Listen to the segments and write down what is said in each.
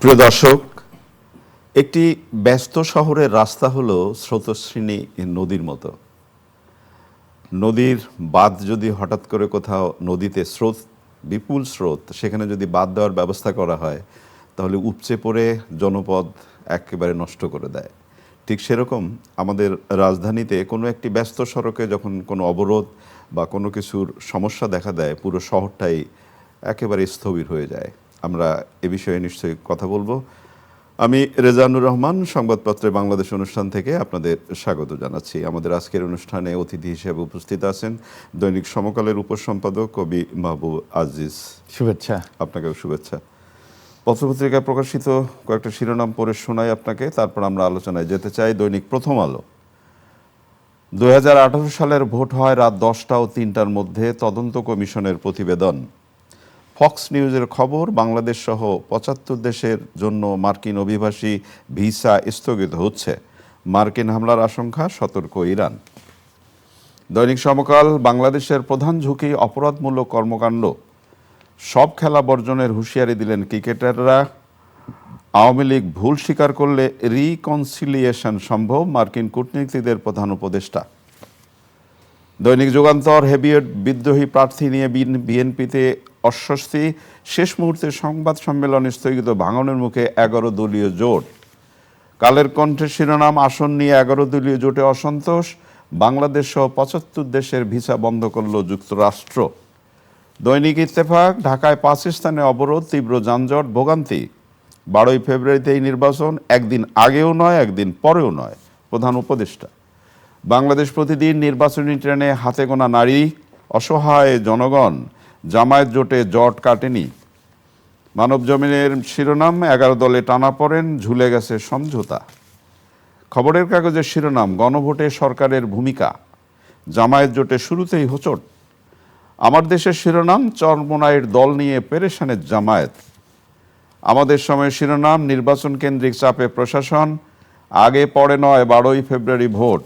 প্রিয় দর্শক, একটি ব্যস্ত শহরের রাস্তা হলো স্রোতস্বিনী নদীর মতো। নদীর বাঁধ যদি হঠাৎ করে কোথাও নদীতে স্রোত, বিপুল স্রোত, সেখানে যদি বাঁধ দেওয়ার ব্যবস্থা করা হয় তাহলে উপচে পড়ে জনপদ একেবারে নষ্ট করে দেয়। ঠিক সেরকম আমাদের রাজধানীতে কোনো একটি ব্যস্ত সড়কে যখন কোনো অবরোধ বা কোনো কিছুর সমস্যা দেখা দেয়, পুরো শহরটাই একেবারে স্থবির হয়ে যায়। আমরা এ বিষয়ে নিশ্চয়ই কথা বলবো। আমি রেজানুর রহমান, সংবাদপত্রে বাংলাদেশ অনুষ্ঠান থেকে আপনাদের স্বাগত জানাচ্ছি। আমাদের আজকের অনুষ্ঠানে অতিথি হিসেবে উপস্থিত আছেন দৈনিক সমকালের উপসম্পাদক কবি মাহবুব আজিজ। শুভেচ্ছা। আপনাকেও শুভেচ্ছা। পত্রপত্রিকায় প্রকাশিত কয়েকটা শিরোনাম পড়ে শোনাই আপনাকে, তারপর আমরা আলোচনায় যেতে চাই। দৈনিক প্রথম আলো, 2018 সালের ভোট হয় রাত 10টা ও 3টার মধ্যে, তদন্ত কমিশনের প্রতিবেদন। ফক্স নিউজের খবর, বাংলাদেশ সহ 75 দেশের জন্য মার্কিন অভিবাসী ভিসা স্থগিত হচ্ছে, মার্কিন হামলার আশঙ্কা, সতর্ক ইরান। দৈনিক সমকাল, বাংলাদেশের প্রধান ঝুঁকি অপরাধমূলক কর্মকাণ্ড, সব খেলা বর্জনের হুঁশিয়ারি দিলেন ক্রিকেটাররা। আওয়ামী লীগ ভুল স্বীকার করলে রিকনসিলিয়েশন সম্ভব, মার্কিন কূটনীতিকদের প্রধান উপদেষ্টা। দৈনিক যুগান্তর, হেভিয়েট বিদ্রোহী প্রার্থী নিয়ে বিএনপিতে অস্বস্তি, শেষ মুহূর্তে সংবাদ সম্মেলনে স্থগিত, ভাঙনের মুখে 11 দলীয় জোট। কালের কণ্ঠের শিরোনাম, আসন নিয়ে 11 দলীয় জোটে অসন্তোষ, বাংলাদেশ সহ 75 দেশের ভিসা বন্ধ করল যুক্তরাষ্ট্র। দৈনিক ইত্তেফাক, ঢাকায় 5 স্থানে অবরোধ, তীব্র যানজট, ভোগান্তি। 12ই ফেব্রুয়ারিতে এই নির্বাচন, একদিন আগেও নয় একদিন পরেও নয়, প্রধান উপদেষ্টা। বাংলাদেশ প্রতিদিন, নির্বাচনী ট্রেনে হাতে গোনা নারী, অসহায় জনগণ, জামায়াত জোটে জট কাটেনি। মানব জমিনের শিরোনাম, 11 দলে টানাপোড়েন, ঝুলে গেছে সমঝোতা। খবরের কাগজের শিরোনাম, গণভোটে সরকারের ভূমিকা, জামায়াত জোটে শুরুতেই হোঁচট। আমার দেশের শিরোনাম, চরমোনাইয়ের দল নিয়ে পেরেশানের জামায়াত। আমাদের সময়ের শিরোনাম, নির্বাচন কেন্দ্রিক চাপে প্রশাসন, আগে পরে নয় 12ই ফেব্রুয়ারি ভোট।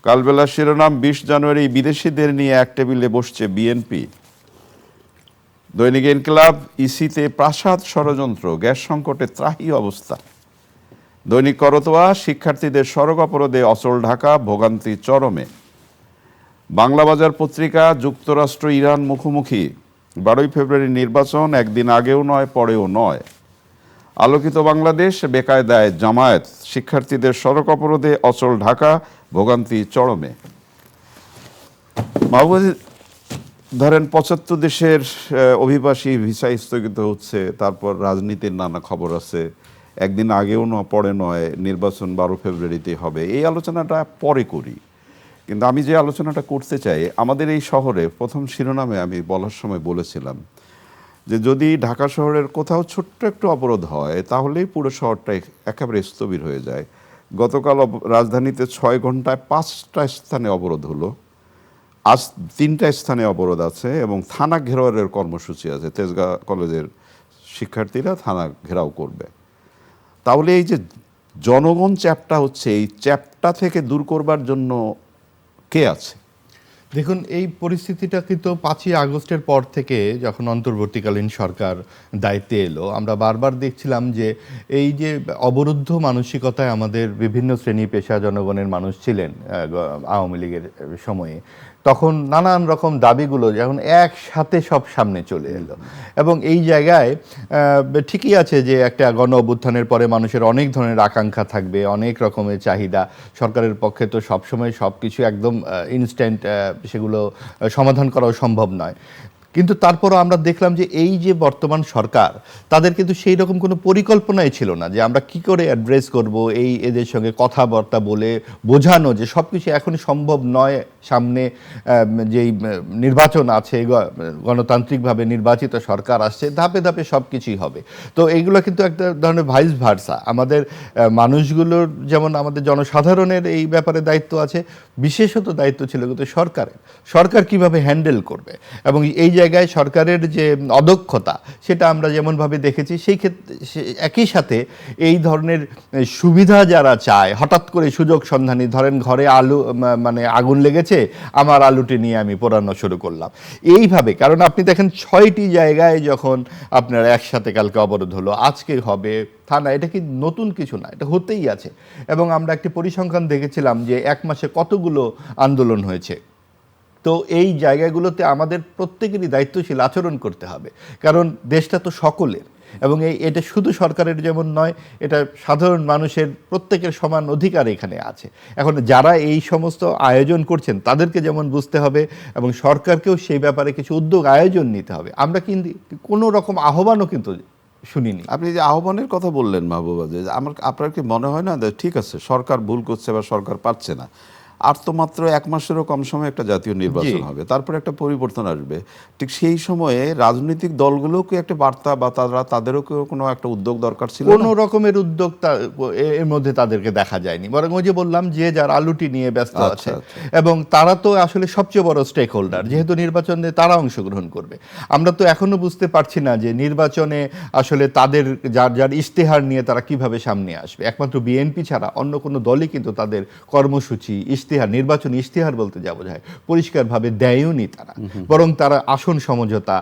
কালবেলার শিরোনাম, 20 জানুয়ারি বিদেশিদের নিয়ে এক টেবিলে বসছে বিএনপি। দৈনিক ইনকিলাব, ইসিতে প্রাসাদ ষড়যন্ত্র, গ্যাস সংকটে ত্রাহি অবস্থা। দৈনিক করতোয়া, শিক্ষার্থীদের সড়ক অবরোধে অচল ঢাকা, ভোগান্তি চরমে। বাংলাবাজার পত্রিকা, যুক্তরাষ্ট্র ইরান মুখোমুখি, 12ই ফেব্রুয়ারি নির্বাচন, একদিন আগেও নয় পরেও নয়। আলোকিত বাংলাদেশ, বেকায়দায় জামায়াত, শিক্ষার্থীদের সড়ক অবরোধে অচল ঢাকা, ভোগান্তি চরমে। মাহবুব, ধরেন 75 দেশের অভিবাসী ভিসা স্থগিত হচ্ছে, তারপর রাজনীতির নানা খবর আছে, একদিন আগেও পরে নয়, নির্বাচন 12 ফেব্রুয়ারিতে হবে। এই আলোচনাটা পরে করি, কিন্তু আমি যে আলোচনাটা করতে চাই, আমাদের এই শহরে প্রথম শিরোনামে আমি বলার সময় বলেছিলাম যে যদি ঢাকা শহরের কোথাও ছোট্ট একটু অবরোধ হয় তাহলেই পুরো শহরটা একেবারে স্থবির হয়ে যায়। গতকাল রাজধানীতে 6 ঘন্টায় 5টা স্থানে অবরোধ হলো, আজ 3টা স্থানে অবরোধ আছে এবং থানা ঘেরাওয়ের কর্মসূচি আছে। তেজগাঁ কলেজের শিক্ষার্থীরা থানা ঘেরাও করবে। তাহলে এই যে জনগণ চ্যাপটা হচ্ছে, এই চ্যাপটা থেকে দূর করবার জন্য কে আছে? দেখুন, এই পরিস্থিতিটা কিন্তু 5ই আগস্টের পর থেকে যখন অন্তর্বর্তীকালীন সরকার দায়িত্বে এলো, আমরা বারবার দেখছিলাম যে এই যে অবরুদ্ধ মানসিকতায় আমাদের বিভিন্ন শ্রেণী পেশা জনগণের মানুষ ছিলেন আওয়ামী লীগের সময়ে, তখন নানান রকম দাবিগুলো যখন একসাথে সব সামনে চলে এলো। এবং এই জায়গায় ঠিকই আছে যে একটা গণ অভ্যুত্থানের পরে মানুষের অনেক ধরনের আকাঙ্ক্ষা থাকবে, অনেক রকমের চাহিদা। সরকারের পক্ষে তো সবসময় সব কিছু একদম ইনস্ট্যান্ট সেগুলো সমাধান করাও সম্ভব নয়। কিন্তু তারপরও আমরা দেখলাম যে এই যে বর্তমান সরকার, তাদের কিন্তু সেই রকম কোনো পরিকল্পনাই ছিল না যে আমরা কি করে অ্যাড্রেস করব, এদের সঙ্গে কথাবার্তা বলে বোঝানো যে সব কিছু এখনই সম্ভব নয়, সামনে যেই নির্বাচন আছে, গণতান্ত্রিকভাবে নির্বাচিত সরকার আসছে, ধাপে ধাপে সব কিছুই হবে। তো এইগুলো কিন্তু একটা ধরনের ভাইস ভার্সা। আমাদের মানুষগুলোর যেমন আমাদের জনসাধারণের এই ব্যাপারে দায়িত্ব আছে, বিশেষত দায়িত্ব ছিল কিন্তু সরকারের। সরকার কিভাবে হ্যান্ডেল করবে, এবং এই জায়গায় জায়গায় সরকারের যে অদক্ষতা সেটা আমরা যেমনভাবে দেখেছি, সেই ক্ষেত্রে একই সাথে এই ধরনের সুবিধা যারা চায়, হঠাৎ করে সুযোগ সন্ধানী, ধরেন ঘরে আলু মানে আগুন লেগেছে, আমার আলুটি নিয়ে আমি পোড়ানো শুরু করলাম এইভাবে। কারণ আপনি দেখেন 6টি জায়গায় যখন আপনার একসাথে কালকে অবরোধ হলো, আজকে হবে থানা, এটা কি নতুন কিছু না, এটা হতেই আছে। এবং আমরা একটি পরিসংখ্যান দেখেছিলাম যে 1 মাসে কতগুলো আন্দোলন হয়েছে। তো এই জায়গাগুলোতে আমাদের প্রত্যেকেরই দায়িত্বশীল আচরণ করতে হবে, কারণ দেশটা তো সকলের। এবং এটা শুধু সরকারের যেমন নয়, এটা সাধারণ মানুষের প্রত্যেকের সমান অধিকার এখানে আছে। এখন যারা এই সমস্ত আয়োজন করছেন তাদেরকে যেমন বুঝতে হবে, এবং সরকারকেও সেই ব্যাপারে কিছু উদ্যোগ আয়োজন নিতে হবে। আমরা কিন্তু কোনো রকম আহ্বানও কিন্তু শুনিনি। আপনি যে আহ্বানের কথা বললেন মাহবুবা, যে আপনার কি মনে হয় না যে ঠিক আছে সরকার ভুল করছে বা সরকার পারছে না, আর তো মাত্র 1 মাসেরও কম সময় একটা জাতীয় নির্বাচন হবে, তারপরে একটা পরিবর্তন আসবে, ঠিক সেই সময়ে রাজনৈতিক দলগুলোকে একটা বার্তা বা তাদেরও কোনো একটা উদ্যোগ দরকার ছিল? কোনো রকমের উদ্যোগ এর মধ্যে তাদেরকে দেখা যায়নি। বরং ওই যে বললাম যে যার আলুটি নিয়ে ব্যস্ত আছে, এবং তারা তো আসলে সবচেয়ে বড় স্টেক হোল্ডার, যেহেতু নির্বাচনে তারা অংশগ্রহণ করবে। আমরা তো এখনো বুঝতে পারছি না যে নির্বাচনে আসলে তাদের যার ইশতেহার নিয়ে তারা কিভাবে সামনে আসবে। একমাত্র বিএনপি ছাড়া অন্য কোনো দলই কিন্তু তাদের কর্মসূচি, ইশতেহার, নির্বাচনী ইশতেহার বলতে যা বোঝায়, পরিষ্কারভাবে দেয়ওনি তারা। বরং তারা আসন সমঝোতা,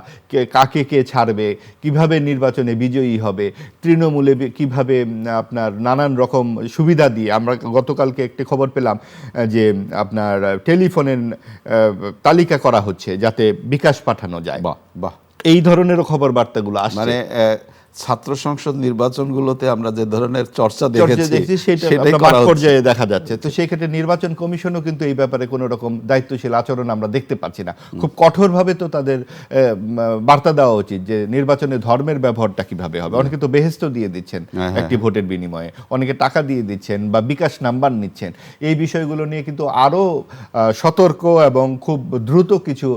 কাকে কে ছাড়বে, কিভাবে নির্বাচনে বিজয়ী হবে, তৃণমূলে কিভাবে আপনার নানান রকম সুবিধা দিয়ে, আমরা গতকালকে একটি খবর পেলাম যে আপনার টেলিফোনের তালিকা করা হচ্ছে যাতে বিকাশ পাঠানো যায়। বাহ বাহ, এই ধরনেরও খবর বার্তাগুলো আসছে। মানে ছাত্র সংসদ নির্বাচনগুলোতে আমরা যে ধরনের চর্চা দেখেছি সেটাই মাঠ পর্যায়ে দেখা যাচ্ছে। তো সেই ক্ষেত্রে নির্বাচন কমিশনও কিন্তু এই ব্যাপারে কোনো রকম দায়িত্বশীল আচরণ আমরা দেখতে পাচ্ছি না। খুব কঠোরভাবে তো তাদের বার্তা দেওয়া উচিত যে নির্বাচনে ধর্মের ব্যবহারটা কিভাবে হবে। অনেকে তো বেহেস্ত দিয়ে দিচ্ছেন একটি ভোটের বিনিময়ে, অনেকে টাকা দিয়ে দিচ্ছেন বা বিকাশ নাম্বার নিচ্ছেন। এই বিষয়গুলো নিয়ে কিন্তু আরও সতর্ক এবং খুব দ্রুত কিছু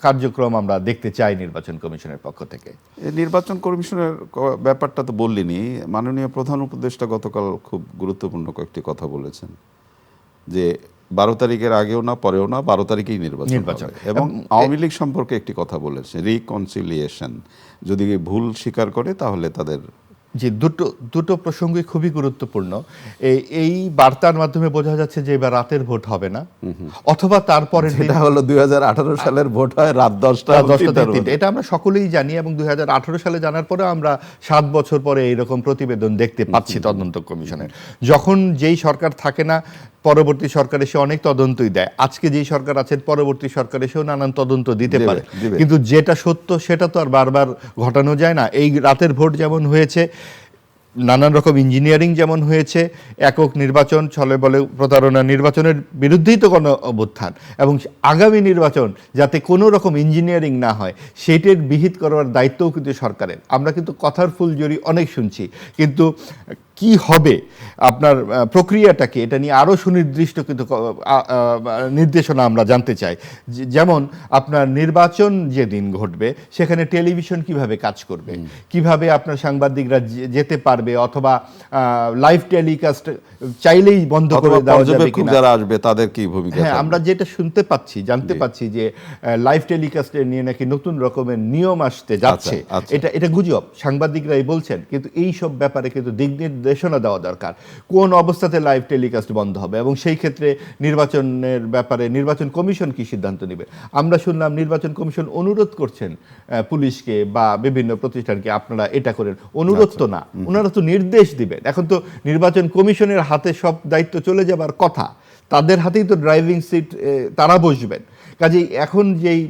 কার্যক্রম আমরা দেখতে চাই নির্বাচন কমিশনের পক্ষ থেকে। নির্বাচন কমিশনের ব্যাপারটা তো বললিনি, মাননীয় প্রধান উপদেষ্টা গতকাল খুব গুরুত্বপূর্ণ কয়েকটি কথা বলেছেন যে 12 তারিখের আগেও না পরেও না, 12 তারিখেই নির্বাচন হবে। এবং আওয়ামী লীগ সম্পর্কে একটি কথা বলেছেন, রিকনসিলিয়েশন, যদি ভুল স্বীকার করে তাহলে তাদের। যে দুটো প্রসঙ্গই খুবই গুরুত্বপূর্ণ। এই বার্তার মাধ্যমে বোঝা যাচ্ছে যে এবার রাতের ভোট হবে না, অথবা তারপরে এটা হলো 2018 সালের ভোট হয় রাত 10টা। এটা আমরা সকলেই জানি, এবং 2018 সালে জানার পরে আমরা 7 বছর পরে এইরকম প্রতিবেদন দেখতে পাচ্ছি তদন্ত কমিশনের। যখন যেই সরকার থাকে না, পরবর্তী সরকার এসে অনেক তদন্তই দেয়। আজকে যেই সরকার আছেন, পরবর্তী সরকার এসেও নানান তদন্ত দিতে পারে, কিন্তু যেটা সত্য সেটা তো আর বারবার ঘটানো যায় না। এই রাতের ভোট যেমন হয়েছে, নানান রকম ইঞ্জিনিয়ারিং যেমন হয়েছে, একক নির্বাচন, ছলে বলে প্রতারণা নির্বাচনের বিরুদ্ধেই তো কোনো অভ্যুত্থান, এবং আগামী নির্বাচন যাতে কোনো রকম ইঞ্জিনিয়ারিং না হয় সেইটার বিহিত করার দায়িত্বও কিন্তু সরকারের। আমরা কিন্তু কথার ফুলঝুরি অনেক শুনছি, কিন্তু কি হবে, আপনার প্রক্রিয়াটা কি, এটা নিয়ে আরও সুনির্দিষ্ট কিন্তু নির্দেশনা আমরা জানতে চাই। যেমন আপনার নির্বাচন যেদিন ঘটবে সেখানে টেলিভিশন কিভাবে কাজ করবে, কিভাবে আপনার সাংবাদিকরা যেতে পারবে, অথবা লাইভ টেলিকাস্ট চাইলেই বন্ধ করে দেওয়া যাবে কিনা, যারা আসবে তাদের কি ভূমিকা। হ্যাঁ, আমরা যেটা শুনতে পাচ্ছি, জানতে পাচ্ছি যে লাইভ টেলিকাস্টে নিয়ে নাকি নতুন রকমের নিয়ম আসতে যাচ্ছে। এটা গুজব, সাংবাদিকরাই বলছেন, কিন্তু এই সব ব্যাপারে কিন্তু দিক নির্দেশনা দেওয়া দরকার, কোন অবস্থাতে লাইভ টেলিকাস্ট বন্ধ হবে, এবং সেই ক্ষেত্রে নির্বাচনের ব্যাপারে নির্বাচন কমিশন কি সিদ্ধান্ত নেবে। আমরা শুনলাম নির্বাচন কমিশন অনুরোধ করছেন পুলিশকে বা বিভিন্ন প্রতিষ্ঠানকে, আপনারা এটা করেন। অনুরোধ তো না, ওনারা তো নির্দেশ দিবেন। এখন তো নির্বাচন কমিশনের হাতে সব দায়িত্ব চলে যাবার কথা, তাদের হাতেই তো ড্রাইভিং সিট, তারা বসবেন। কাজেই এখন যেই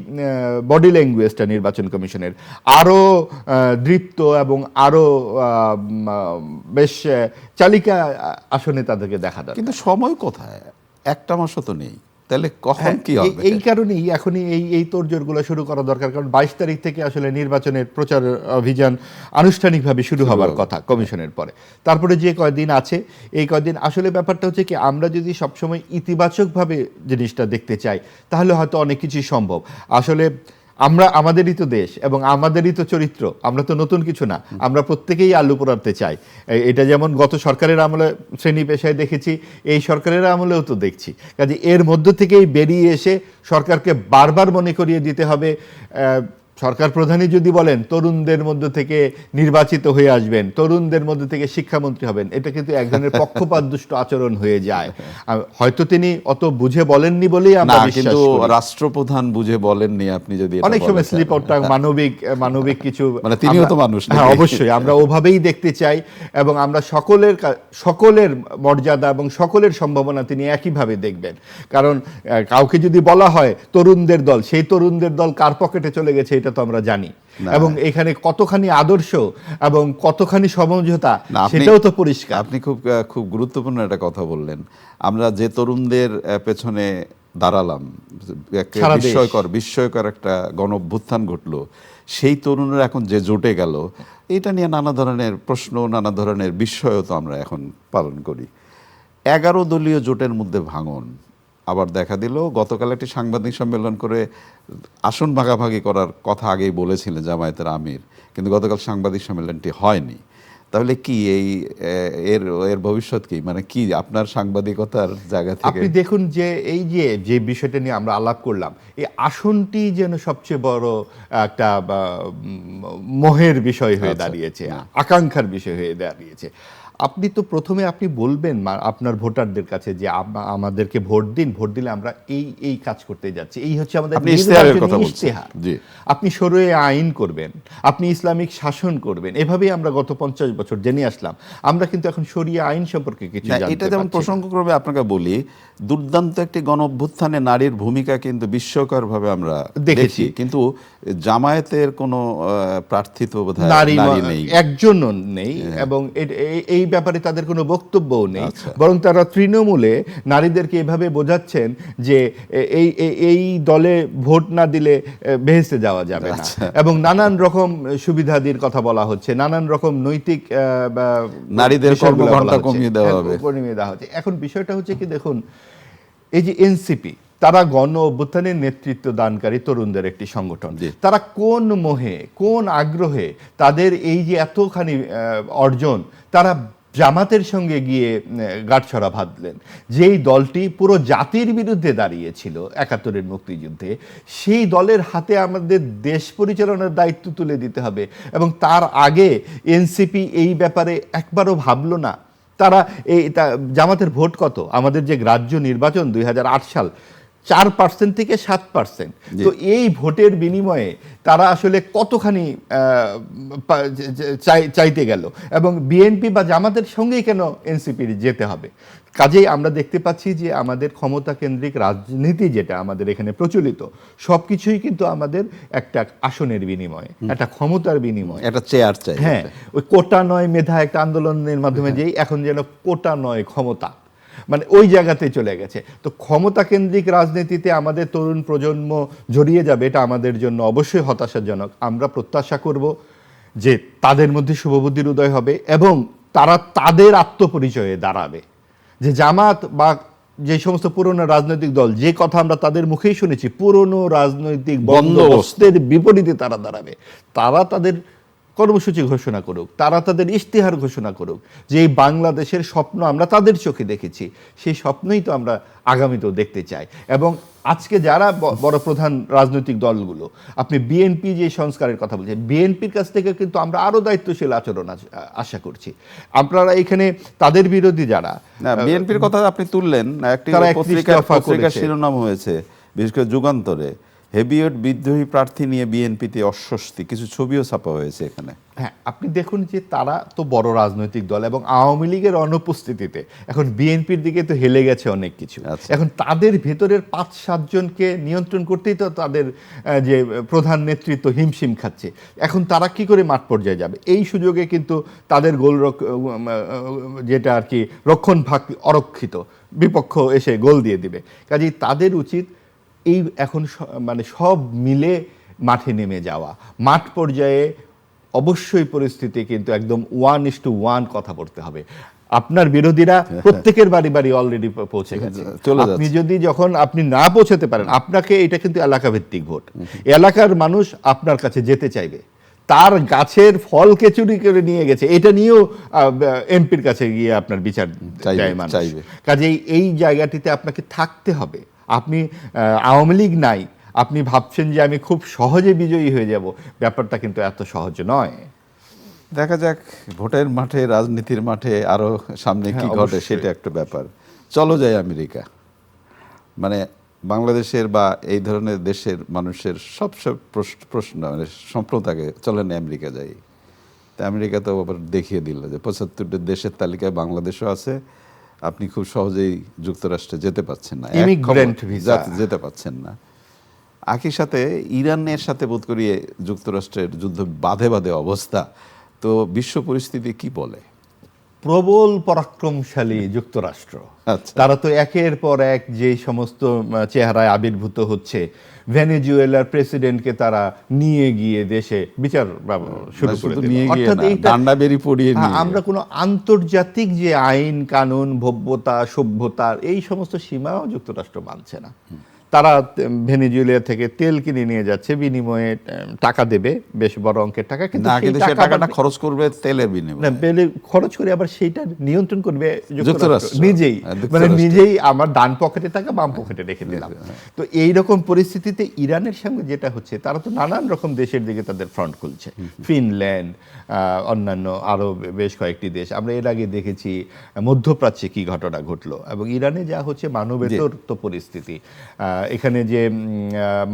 বডি ল্যাঙ্গুয়েজটা নির্বাচন কমিশনের আরও দৃপ্ত এবং আরও বেশ চালিকা আসনে তাদেরকে দেখা দরকার। কিন্তু সময় কোথায়, একটা মাসও তো নেই, তাহলে কখন কি হবে? এই কারণেই এখনই এই তোড়জোড়গুলো শুরু করা দরকার, কারণ 22 তারিখ থেকে আসলে নির্বাচনের প্রচার অভিযান আনুষ্ঠানিকভাবে শুরু হবার কথা কমিশনের পরে। তারপরে যে কয়দিন আছে, এই কয়দিন আসলে ব্যাপারটা হচ্ছে কি, আমরা যদি সবসময় ইতিবাচকভাবে জিনিসটা দেখতে চাই তাহলে হয়তো অনেক কিছুই সম্ভব। আসলে আমাদেরই তো দেশ এবং আমাদেরই তো চরিত্র, আমরা তো নতুন কিছু না, আমরা প্রত্যেকেই আলু পোড়াতে চাই। এটা যেমন গত সরকারের আমলে শ্রেণী পেশায় দেখেছি, এই সরকারের আমলেও তো দেখছি। কাজে এর মধ্য থেকেই বেরিয়ে এসে সরকারকে বারবার মনে করিয়ে দিতে হবে, সরকার প্রধানই যদি বলেন তরুণদের মধ্যে থেকে নির্বাচিত হয়ে আসবেন, তরুণদের মধ্যে থেকে শিক্ষামন্ত্রী হবেন, এটা কিন্তু এক ধরনের পক্ষপাতদুষ্ট আচরণ হয়ে যায়। হয়তো তিনি অত বুঝে বলেননি বলেই আমরা বিশ্বাস কিন্তু করি। রাষ্ট্রপ্রধান বুঝে বলেননি, আপনি যদি অনেক সময় স্লিপ আউটটা মানবিক কিছু, মানে তিনিও তো মানুষ। হ্যাঁ অবশ্যই আমরা ওভাবেই দেখতে চাই, এবং আমরা সকলের মর্যাদা এবং সকলের সম্ভাবনা তিনি একইভাবে দেখবেন। কারণ কাউকে যদি বলা হয় তরুণদের দল, সেই তরুণদের দল কার পকেটে চলে গেছে এটা তো আমরা জানি, এবং এখানে কতখানি আদর্শ এবং কতখানি সমঝোতা সেটাও তো পরিষ্কার। আপনি খুব গুরুত্বপূর্ণ একটা কথা বললেন। আমরা যে তরুণদের পেছনে দাঁড়ালাম, বিস্ময়কর একটা গণঅভ্যুত্থান ঘটলো, সেই তরুণরা এখন যে জোটে গেল, এটা নিয়ে নানা ধরনের প্রশ্ন, নানা ধরনের বিস্ময়ও তো আমরা এখন পালন করি। 11 দলীয় জোটের মধ্যে ভাঙন আবার দেখা দিল। গতকাল একটি সাংবাদিক সম্মেলন করে আসন ভাগাভাগি করার কথা আগেই বলেছিলেন জামায়াতের আমির, কিন্তু গতকাল সাংবাদিক সম্মেলনটি হয়নি। তাহলে কি এর ভবিষ্যৎ কি, মানে কি আপনার সাংবাদিকতার জায়গা থেকে? আপনি দেখুন যে এই যে বিষয়টা নিয়ে আমরা আলাপ করলাম, এই আসনটি যেন সবচেয়ে বড় একটা মোহের বিষয় হয়ে দাঁড়িয়েছে, আকাঙ্ক্ষার বিষয় হয়ে দাঁড়িয়েছে। আপনি তো প্রথমে আপনি বলবেন আপনার ভোটারদের কাছে যে আমাদেরকে ভোট দিন, ভোট দিলে আমরা এই কাজ করতে যাচ্ছি, এই হচ্ছে আমাদের ইশতেহার। আপনি শরীয়ত আইন করবেন, আপনি ইসলামিক শাসন করবেন, এভাবেই আমরা গত 50 বছর জেনে আসলাম। আমরা কিন্তু এখন শরিয়া আইন সম্পর্কে কিছু জানতে পারছি। এটা যেমন প্রসঙ্গক্রমে আপনাকে বলি, দুর্দান্ত একটি গণঅভ্যুত্থানে নারীর ভূমিকা কিন্তু বিস্ময়করভাবে আমরা দেখেছি, কিন্তু জামায়াতের কোনো প্রার্থী তো বোধহয় নারী নেই, একজনও নেই, এবং এই ব্যাপারে তাদের কোনো বক্তব্যও নেই। বরং তারা তৃণমূলে নারীদেরকে এভাবে বোঝাচ্ছেন যে এই দলে ভোট না দিলে বেহেশতে যাওয়া যাবে না, এবং নানান রকম সুবিধাদির কথা বলা হচ্ছে, নানান রকম নৈতিক নারীদের কর্মঘণ্টা কমিয়ে দেওয়া হবে। এখন বিষয়টা হচ্ছে কি, দেখুন এই যে এনসিপি, তারা গণ অভ্যুত্থানের নেতৃত্ব দানকারী তরুণদের একটি সংগঠন। তারা কোন মোহে, কোন আগ্রহে তাদের এই যে এতখানি অর্জন, তারা জামাতের সঙ্গে গিয়ে গাঁটছড়া বাঁধলেন, যেই দলটি পুরো জাতির বিরুদ্ধে দাঁড়িয়েছিল 71-এর মুক্তিযুদ্ধে, সেই দলের হাতে আমাদের দেশ পরিচালনার দায়িত্ব তুলে দিতে হবে। এবং তার আগে এনসিপি এই ব্যাপারে একবারও ভাবলো না। তারা জামাতের ভোট কত, আমাদের যে গ্রাহ্য নির্বাচন 2008 সাল, 4% থেকে 7%। তো এই ভোটের বিনিময়ে তারা আসলে কতখানি চাইতে গেল, এবং বিএনপি বা জামাতের সঙ্গেই কেন এনসিপির যেতে হবে? কাজেই আমরা দেখতে পাচ্ছি যে আমাদের ক্ষমতা কেন্দ্রিক রাজনীতি যেটা আমাদের এখানে প্রচলিত, সবকিছুই কিন্তু আমাদের একটা আসনের বিনিময়ে, একটা ক্ষমতার বিনিময়ে, একটা চেয়ার চাই। হ্যাঁ, ওই কোটা নয় মেধা একটা আন্দোলনের মাধ্যমে যেই এখন যেন কোটা নয় ক্ষমতা, মানে ওই জায়গাতে চলে গেছে। তো ক্ষমতা কেন্দ্রিক রাজনীতিতে আমাদের তরুণ প্রজন্ম জড়িয়ে যাবে, এটা আমাদের জন্য অবশ্যই হতাশাজনক। আমরা প্রত্যাশা করব যে তাদের মধ্যে শুভবুদ্ধির উদয় হবে, এবং তারা তাদের আত্মপরিচয়ে দাঁড়াবে, যে জামাত বা যে সমস্ত পুরনো রাজনৈতিক দল, যে কথা আমরা তাদের মুখেই শুনেছি, পুরনো রাজনৈতিক বন্দোবস্তের বিপরীতে তারা দাঁড়াবে। তারা তাদের কর্মসূচি ঘোষণা করুক, তারা তাদের ইশতেহার ঘোষণা করুক, যে এই বাংলাদেশের স্বপ্ন আমরা তাদের চোখে দেখেছি, সেই স্বপ্নই তো আমরা আগামীতেও দেখতে চাই। এবং আজকে যারা বড় প্রধান রাজনৈতিক দলগুলো, আপনি বিএনপি যে সংস্কারের কথা বলছেন, বিএনপির কাছ থেকে কিন্তু আমরা আরও দায়িত্বশীল আচরণ আশা করছি। আপনারা এখানে তাদের বিরোধী যারা, বিএনপির কথা আপনি তুললেন, একটি পত্রিকার শিরোনাম হয়েছে বিশেষ করে যুগান্তরে, হেভিওয়েট বিদ্রোহী প্রার্থী নিয়ে বিএনপিতে অস্বস্তি, কিছু ছবিও ছাপা হয়েছে এখানে। হ্যাঁ, আপনি দেখুন যে তারা তো বড় রাজনৈতিক দল, এবং আওয়ামী লীগের অনুপস্থিতিতে এখন বিএনপির দিকে তো হেলে গেছে অনেক কিছু। এখন তাদের ভেতরের 5-7 জনকে নিয়ন্ত্রণ করতেই তো তাদের যে প্রধান নেতৃত্ব হিমশিম খাচ্ছে। এখন তারা কি করে মাঠ পর্যায়ে যাবে? এই সুযোগে কিন্তু তাদের যেটা আর কি রক্ষণ ভাগ অরক্ষিত, বিপক্ষ এসে গোল দিয়ে দিবে। কাজেই তাদের উচিত এই এখন মানে সব মিলে মাঠে নেমে যাওয়া। মাঠ পর্যায়ে অবশ্যই পরিস্থিতি কিন্তু একদম 1:1 কথা বলতে হবে। আপনার বিরোধীরা প্রত্যেকের বাড়ি বাড়ি অলরেডি পৌঁছে গেছে। আপনি যদি যখন আপনি না পৌঁছাতে পারেন, আপনাকে, এটা কিন্তু এলাকা ভিত্তিক ভোট, এলাকার মানুষ আপনার কাছে যেতে চাইবে, তার গাছের ফলকে চুরি করে নিয়ে গেছে এটা নিয়েও এমপির কাছে গিয়ে আপনার বিচার চায় মানুষ। কাজেই এই জায়গাটিতে আপনাকে থাকতে হবে। আপনি আওয়ামী লীগ নাই, আপনি ভাবছেন যে আমি খুব সহজে বিজয়ী হয়ে যাব, ব্যাপারটা কিন্তু এত সহজ নয়। দেখা যাক ভোটের মাঠে, রাজনীতির মাঠে আরো সামনে কি ঘটে, সেটা একটা ব্যাপার। চলো যাই আমেরিকা। মানে বাংলাদেশের বা এই ধরনের দেশের মানুষের সবচেয়ে প্রশ্ন, মানে স্বপ্ন থাকে চলেন আমেরিকা যাই। তা আমেরিকা তো আবার দেখিয়ে দিল যে ৭৫টি দেশের তালিকায় বাংলাদেশও আছে, আপনি খুব সহজেই যুক্তরাষ্ট্রে যেতে পারছেন না, ইমিগ্রেন্ট ভিসা যেতে পারছেন না। একই সাথে ইরানের সাথে বোধ করিয়ে যুক্তরাষ্ট্রের যুদ্ধ বাঁধে বাঁধে অবস্থা। তো বিশ্ব পরিস্থিতি কি বলে? প্রবল পরাক্রমশালী যুক্তরাষ্ট্র, তারা তো একের পর এক যে সমস্ত চেহারায় আবির্ভূত হচ্ছে, ভেনেজুয়েলার প্রেসিডেন্টকে তারা নিয়ে গিয়ে দেশে বিচার শুরু করে দিল। আমরা কোনো আন্তর্জাতিক যে আইন কানুন, ভব্যতা, সভ্যতার এই সমস্ত সীমাও যুক্তরাষ্ট্র মানছে না। তারা ভেনেজুয়েলা থেকে তেল কিনে নিয়ে যাচ্ছে, বিনিময়ে টাকা দেবে, বেশ বড় অঙ্কের টাকা, কিন্তু সেই টাকাটা খরচ করবে তেলের বিনিময়ে, খরচ করে আবার সেইটা নিয়ন্ত্রণ করবে যুক্তরাষ্ট্র নিজেই। মানে নিজেই আমার ডান পকেটে টাকা বাম পকেটে রেখে দিলাম। তো এইরকম পরিস্থিতিতে ইরানের সঙ্গে যেটা হচ্ছে, তারা তো নানান রকম দেশের দিকে তাদের ফ্রন্ট খুলছে, ফিনল্যান্ড, অন্যান্য আরো বেশ কয়েকটি দেশ। আমরা এর আগে দেখেছি মধ্যপ্রাচ্যে কি ঘটনা ঘটলো, এবং ইরানে যা হচ্ছে মানবেতর তো পরিস্থিতি। এখানে যে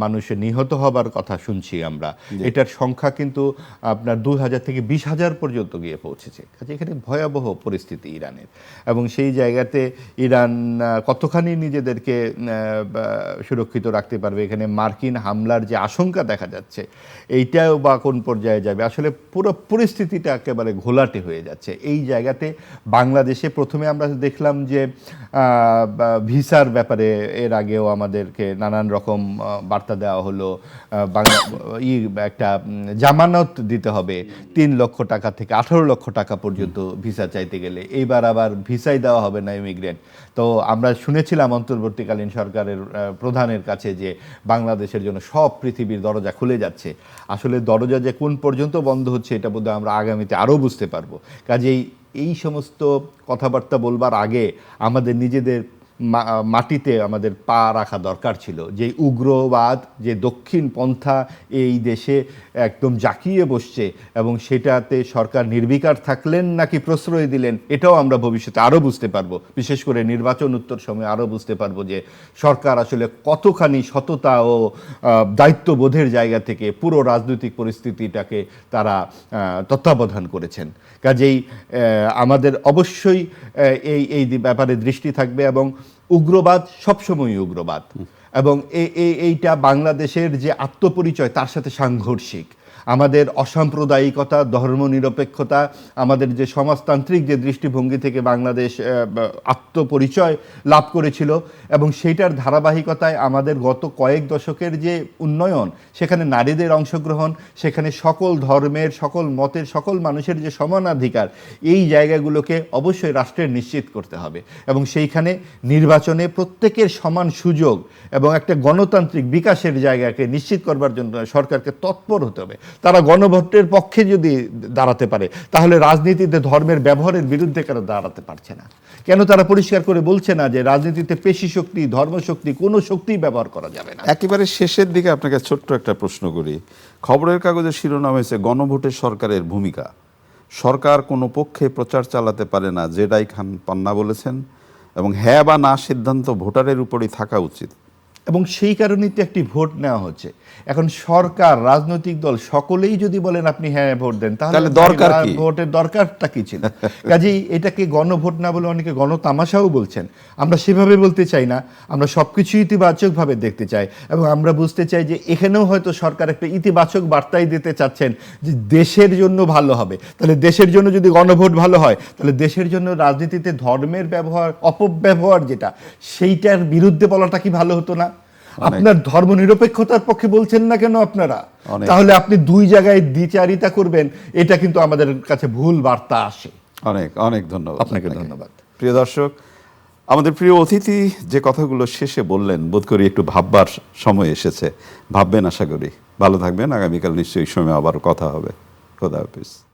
মানুষের নিহত হবার কথা শুনছি আমরা, এটার সংখ্যা কিন্তু আপনার ২,০০০ থেকে ২০,০০০ পর্যন্ত গিয়ে পৌঁছেছে। এখানে ভয়াবহ পরিস্থিতি ইরানের, এবং সেই জায়গাতে ইরান কতখানি নিজেদেরকে সুরক্ষিত রাখতে পারবে, এখানে মার্কিন হামলার যে আশঙ্কা দেখা যাচ্ছে, এইটাও বা কোন পর্যায়ে যাবে, আসলে পুরো পরিস্থিতিটা একেবারে ঘোলাটে হয়ে যাচ্ছে। এই জায়গাতে বাংলাদেশে প্রথমে আমরা দেখলাম যে ভিসার ব্যাপারে এর আগেও আমাদেরকে নানান রকম বার্তা দেওয়া হলো, একটা জামানত দিতে হবে ৩ লক্ষ টাকা থেকে ১৮ লক্ষ টাকা পর্যন্ত ভিসা চাইতে গেলে। এইবার আবার ভিসাই দেওয়া হবে না ইমিগ্রেন্ট। তো আমরা শুনেছিলাম অন্তর্বর্তীকালীন সরকারের প্রধানের কাছে যে বাংলাদেশের জন্য সব পৃথিবীর দরজা খুলে যাচ্ছে। আসলে দরজা যে কোন পর্যন্ত বন্ধ হচ্ছে এটা বোধহয় আমরা আগামীতে আরও বুঝতে পারবো। কাজেই এই সমস্ত কথাবার্তা বলবার আগে আমাদের নিজেদের মাটিতে আমাদের পা রাখা দরকার ছিল। যে উগ্রবাদ, যে দক্ষিণ পন্থা এই দেশে একদম জাঁকিয়ে বসছে, এবং সেটাতে সরকার নির্বিকার থাকলেন নাকি প্রশ্রয় দিলেন, এটাও আমরা ভবিষ্যতে আরও বুঝতে পারবো। বিশেষ করে নির্বাচন উত্তর সময় আরও বুঝতে পারবো যে সরকার আসলে কতখানি সততা ও দায়িত্ববোধের জায়গা থেকে পুরো রাজনৈতিক পরিস্থিতিটাকে তারা তত্ত্বাবধান করেছেন। কাজেই আমাদের অবশ্যই এই ব্যাপারে দৃষ্টি থাকবে, এবং উগ্রবাদ সবসময় উগ্রবাদ, এবং এইটা বাংলাদেশের যে আত্মপরিচয় তার সাথে সাংঘর্ষিক। আমাদের অসাম্প্রদায়িকতা, ধর্মনিরপেক্ষতা, আমাদের যে সমাজতান্ত্রিক যে দৃষ্টিভঙ্গি থেকে বাংলাদেশ আত্মপরিচয় লাভ করেছিল, এবং সেইটার ধারাবাহিকতায় আমাদের গত কয়েক দশকের যে উন্নয়ন, সেখানে নারীদের অংশগ্রহণ, সেখানে সকল ধর্মের, সকল মতের, সকল মানুষের যে সমানাধিকার, এই জায়গাগুলোকে অবশ্যই রাষ্ট্রের নিশ্চিত করতে হবে, এবং সেইখানে নির্বাচনে প্রত্যেকের সমান সুযোগ এবং একটা গণতান্ত্রিক বিকাশের জায়গাকে নিশ্চিত করবার জন্য সরকারকে তৎপর হতে হবে। তারা গণভোটের পক্ষে যদি দাঁড়াতে পারে, তাহলে রাজনীতিতে ধর্মের ব্যবহারের বিরুদ্ধে কেন দাঁড়াতে পারছে না? কেন তারা পরিষ্কার করে বলছে না যে রাজনীতিতে পেশি শক্তি, ধর্মশক্তি, কোনো শক্তি ব্যবহার করা যাবে না? একেবারে শেষের দিকে আপনাকে ছোট্ট একটা প্রশ্ন করি। খবরের কাগজের শিরোনাম হয়েছে গণভোটে সরকারের ভূমিকা। সরকার কোনো পক্ষে প্রচার চালাতে পারে না, যেটাই খান পান্না বলেছেন, এবং হ্যাঁ বা না সিদ্ধান্ত ভোটারের উপরই থাকা উচিত। এবং সেই কারণেই তো একটি ভোট নেওয়া হচ্ছে। এখন সরকার, রাজনৈতিক দল সকলেই যদি বলেন আপনি হ্যাঁ ভোট দেন, তাহলে দরকার কি? ভোটের দরকারটা কি ছিল? কাজেই এটাকে গণভোট না বলে অনেকে গণতামাশাও বলছেন। আমরা সেভাবে বলতে চাই না, আমরা সবকিছু ইতিবাচকভাবে দেখতে চাই, এবং আমরা বুঝতে চাই যে এখানেও হয়তো সরকার একটা ইতিবাচক বার্তাই দিতে চাচ্ছেন যে দেশের জন্য ভালো হবে। তাহলে দেশের জন্য যদি গণভোট ভালো হয়, তাহলে দেশের জন্য রাজনীতিতে ধর্মের ব্যবহার, অপব্যবহার যেটা, সেইটার বিরুদ্ধে বলাটা কি ভালো হতো না? আপনার ধর্ম নিরপেক্ষতার পক্ষে বলছেন না কেন আপনারা? তাহলে আপনি দুই জায়গায় দ্বিচারিতা করবেন, এটা কিন্তু আমাদের কাছে ভুল বার্তা আসে। অনেক অনেক ধন্যবাদ আপনাকে ধন্যবাদ। প্রিয় দর্শক, আমাদের প্রিয় অতিথি যে কথাগুলো শেষে বললেন বোধ করি একটু ভাববার সময় এসেছে। ভাববেন আশা করি। ভালো থাকবেন। আগামীকাল নিশ্চয়ই এই সময় আবার কথা হবে। খোদা হাফেজ।